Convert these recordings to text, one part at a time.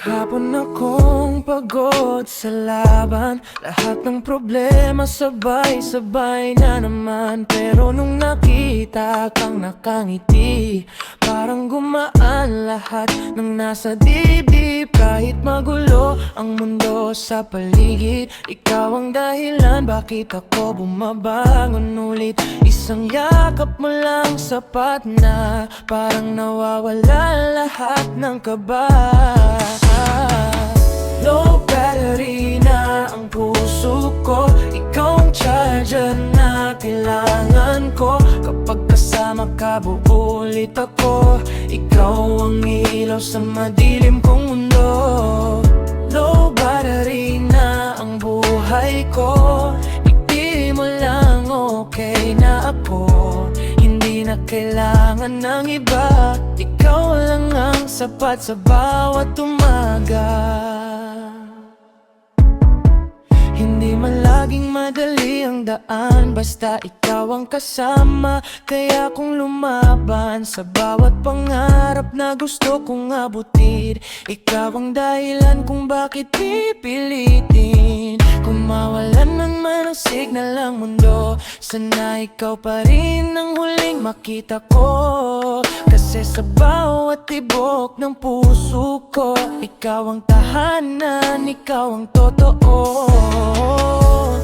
Maghapon akong pagod sa laban. Lahat ng problema sabay-sabay na naman. Pero nung nakita kang nakangiti, parang gumaan lahat ng nasa dibdib. Kahit magulo ang mundo sa paligid, ikaw ang dahilan bakit ako bumabangon ulit. Isang yakap mo lang sapat na, parang nawawala lahat ng kaba. Low battery na ang puso ko, ikaw ang charger na kailangan ko. Kapag kasama ka buo ulit ako, ikaw ang ilaw sa madilim kong mundo. Low battery na ang buhay ko, hindi mo lang okay na ako. Hindi na kailangan ng iba, ikaw lang ang sapat sa bawat umaga. Hindi man laging madali ang daan, basta ikaw ang kasama. Kaya kung lumaban sa bawat pangarap na gusto kong abutin, ikaw ang dahilan kung bakit pipilitin. Kung mawalan man ang signal ang mundo, sana ikaw pa rin ang huling makita ko. Kasi sa bawat tibok ng puso ko, ikaw ang tahanan, ikaw ang totoo.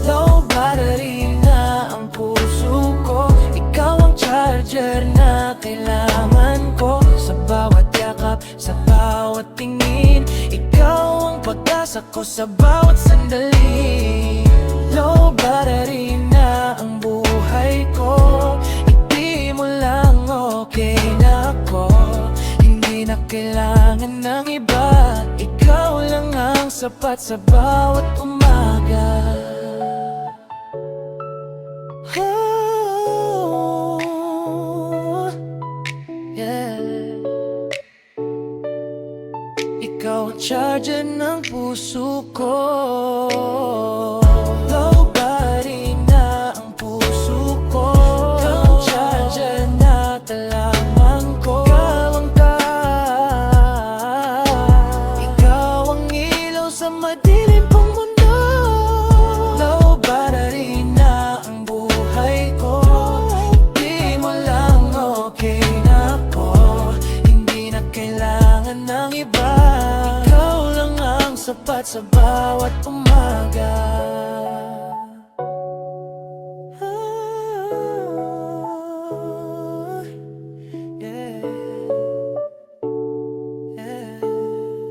Low battery na ang puso ko, ikaw ang charger na kailangan ko. Sa bawat yakap, sa bawat tingin, ikaw ang pag-asa ko sa bawat sandali. Low battery na ang buhay ko, hindi mo lang okay na ako. Hindi na kailangan ng iba, ikaw lang ang sapat sa bawat umaga. Oh, yeah. Ikaw ang charger ng puso ko. Low battery na ang puso ko, ikaw ang charger na kailangan ko. Ikaw ang ilaw sa madilim kong mundo. Low battery na ang buhay ko, hindi mo lang okay na ako. Hindi na kailangan ng iba, ikaw lang ang sapat sa bawat umaga. Yeah. Yeah.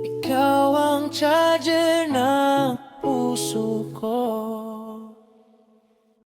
Ikaw ang charger ng puso ko.